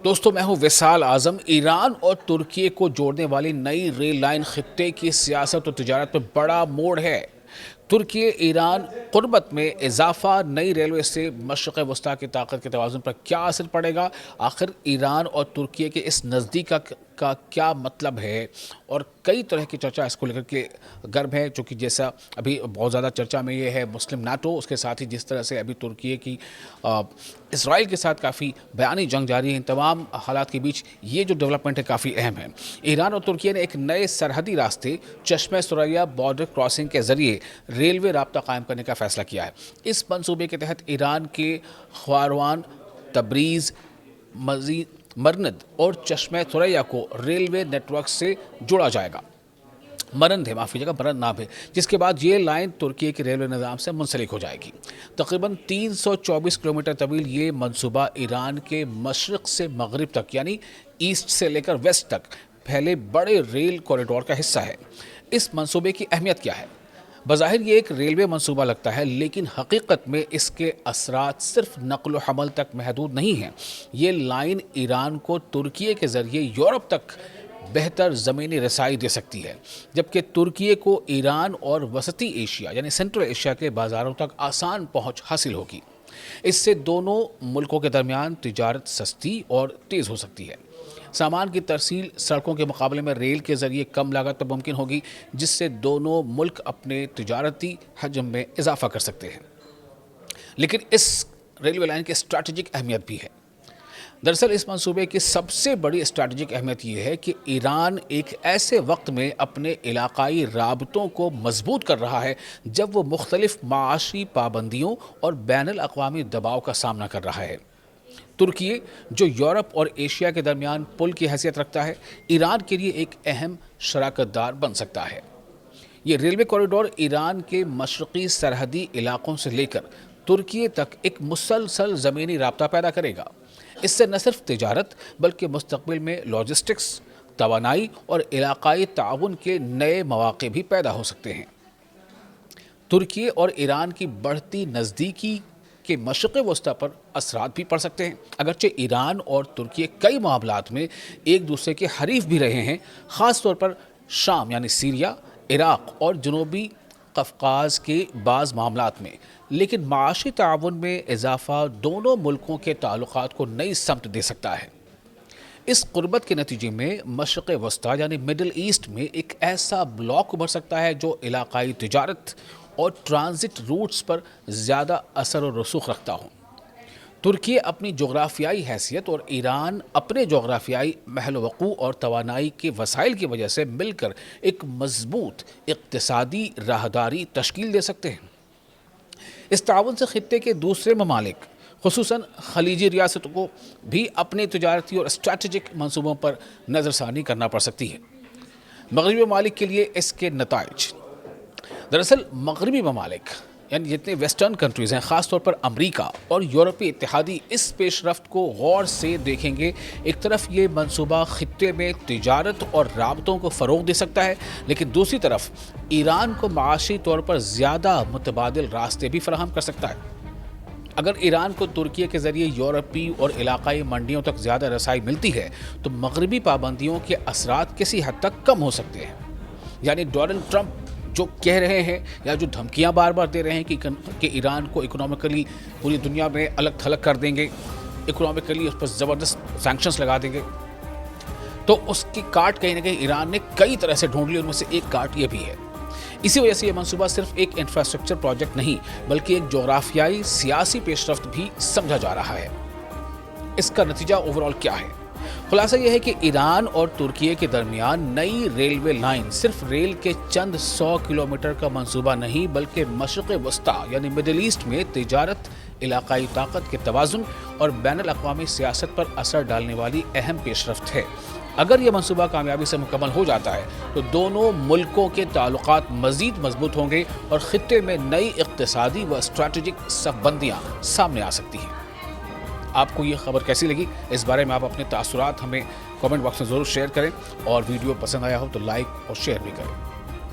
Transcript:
دوستو میں ہوں وصال اعظم۔ ایران اور ترکی کو جوڑنے والی نئی ریل لائن خطے کی سیاست اور تجارت میں بڑا موڑ ہے۔ ترکی ایران قربت میں اضافہ نئی ریلوے سے مشرق وسطیٰ کی طاقت کے توازن پر کیا اثر پڑے گا؟ آخر ایران اور ترکی کے اس نزدیک کا کیا مطلب ہے؟ اور کئی طرح کی چرچا اس کو لے کر کے گرم ہے، چونکہ جیسا ابھی بہت زیادہ چرچا میں یہ ہے مسلم نیٹو، اس کے ساتھ ہی جس طرح سے ابھی ترکی کی اسرائیل کے ساتھ کافی بیانی جنگ جاری ہے، ان تمام حالات کے بیچ یہ جو ڈیولپمنٹ ہے کافی اہم ہے۔ ایران اور ترکی نے ایک نئے سرحدی راستے چشمہ ثریا بارڈر کراسنگ کے ذریعے ریلوے رابطہ قائم کرنے کا فیصلہ کیا ہے۔ اس منصوبے کے تحت ایران کے خوارزان، تبریز، مرند اور چشمہ ثریا کو ریلوے نیٹ ورک سے جوڑا جائے گا۔ مرند نام ہے، جس کے بعد یہ لائن ترکی کے ریلوے نظام سے منسلک ہو جائے گی۔ تقریباً 324 کلومیٹر طویل یہ منصوبہ ایران کے مشرق سے مغرب تک، یعنی ایسٹ سے لے کر ویسٹ تک پھیلے بڑے ریل کوریڈور کا حصہ ہے۔ اس منصوبے کی اہمیت کیا ہے؟ بظاہر یہ ایک ریلوے منصوبہ لگتا ہے، لیکن حقیقت میں اس کے اثرات صرف نقل و حمل تک محدود نہیں ہیں۔ یہ لائن ایران کو ترکی کے ذریعے یورپ تک بہتر زمینی رسائی دے سکتی ہے، جبکہ ترکی کو ایران اور وسطی ایشیا یعنی سینٹرل ایشیا کے بازاروں تک آسان پہنچ حاصل ہوگی۔ اس سے دونوں ملکوں کے درمیان تجارت سستی اور تیز ہو سکتی ہے۔ سامان کی ترسیل سڑکوں کے مقابلے میں ریل کے ذریعے کم لاگت پر ممکن ہوگی، جس سے دونوں ملک اپنے تجارتی حجم میں اضافہ کر سکتے ہیں۔ لیکن اس ریلوے لائن کی اسٹریٹجک اہمیت بھی ہے۔ دراصل اس منصوبے کی سب سے بڑی اسٹریٹجک اہمیت یہ ہے کہ ایران ایک ایسے وقت میں اپنے علاقائی رابطوں کو مضبوط کر رہا ہے جب وہ مختلف معاشی پابندیوں اور بین الاقوامی دباؤ کا سامنا کر رہا ہے۔ ترکی، جو یورپ اور ایشیا کے درمیان پل کی حیثیت رکھتا ہے، ایران کے لیے ایک اہم شراکت دار بن سکتا ہے۔ یہ ریلوے کوریڈور ایران کے مشرقی سرحدی علاقوں سے لے کر ترکی تک ایک مسلسل زمینی رابطہ پیدا کرے گا۔ اس سے نہ صرف تجارت بلکہ مستقبل میں لاجسٹکس، توانائی اور علاقائی تعاون کے نئے مواقع بھی پیدا ہو سکتے ہیں۔ ترکی اور ایران کی بڑھتی نزدیکی کے مشرق وسطیٰ پر اثرات بھی پڑ سکتے ہیں۔ اگرچہ ایران اور ترکی کئی معاملات میں ایک دوسرے کے حریف بھی رہے ہیں، خاص طور پر شام یعنی سیریا، عراق اور جنوبی قفقاز کے بعض معاملات میں، لیکن معاشی تعاون میں اضافہ دونوں ملکوں کے تعلقات کو نئی سمت دے سکتا ہے۔ اس قربت کے نتیجے میں مشرق وسطیٰ یعنی مڈل ایسٹ میں ایک ایسا بلاک ابھر سکتا ہے جو علاقائی تجارت اور ٹرانزٹ روٹس پر زیادہ اثر و رسوخ رکھتا ہو۔ ترکی اپنی جغرافیائی حیثیت اور ایران اپنے جغرافیائی محل وقوع اور توانائی کے وسائل کی وجہ سے مل کر ایک مضبوط اقتصادی راہداری تشکیل دے سکتے ہیں۔ اس تعاون سے خطے کے دوسرے ممالک، خصوصاً خلیجی ریاستوں کو بھی اپنے تجارتی اور اسٹریٹجک منصوبوں پر نظر ثانی کرنا پڑ سکتی ہے۔ مغربی ممالک کے لیے اس کے نتائج۔ دراصل مغربی ممالک یعنی جتنے ویسٹرن کنٹریز ہیں، خاص طور پر امریکہ اور یورپی اتحادی اس پیش رفت کو غور سے دیکھیں گے۔ ایک طرف یہ منصوبہ خطے میں تجارت اور رابطوں کو فروغ دے سکتا ہے، لیکن دوسری طرف ایران کو معاشی طور پر زیادہ متبادل راستے بھی فراہم کر سکتا ہے۔ اگر ایران کو ترکی کے ذریعے یورپی اور علاقائی منڈیوں تک زیادہ رسائی ملتی ہے تو مغربی پابندیوں کے اثرات کسی حد تک کم ہو سکتے ہیں۔ یعنی ڈونلڈ ٹرمپ جو کہہ رہے ہیں یا جو دھمکیاں بار بار دے رہے ہیں کہ ایران کو اکنامکلی پوری دنیا میں الگ تھلگ کر دیں گے، اکنامکلی اس پر زبردست سینکشنز لگا دیں گے، تو اس کی کاٹ کہیں نہ کہیں ایران نے کئی طرح سے ڈھونڈ لی، ان میں سے ایک کاٹ یہ بھی ہے۔ اسی وجہ سے یہ منصوبہ صرف ایک انفراسٹرکچر پروجیکٹ نہیں بلکہ ایک جغرافیائی سیاسی پیش رفت بھی سمجھا جا رہا ہے۔ اس کا نتیجہ اوورآل کیا ہے؟ خلاصہ یہ ہے کہ ایران اور ترکی کے درمیان نئی ریلوے لائن صرف ریل کے چند 100 کلومیٹر کا منصوبہ نہیں بلکہ مشرق وسطیٰ یعنی مڈل ایسٹ میں تجارت، علاقائی طاقت کے توازن اور بین الاقوامی سیاست پر اثر ڈالنے والی اہم پیش رفت ہے۔ اگر یہ منصوبہ کامیابی سے مکمل ہو جاتا ہے تو دونوں ملکوں کے تعلقات مزید مضبوط ہوں گے اور خطے میں نئی اقتصادی و اسٹریٹجک صف بندیاں سامنے آ سکتی ہیں۔ آپ کو یہ خبر کیسی لگی؟ اس بارے میں آپ اپنے تاثرات ہمیں کامنٹ باکس میں ضرور شیئر کریں، اور ویڈیو پسند آیا ہو تو لائک اور شیئر بھی کریں۔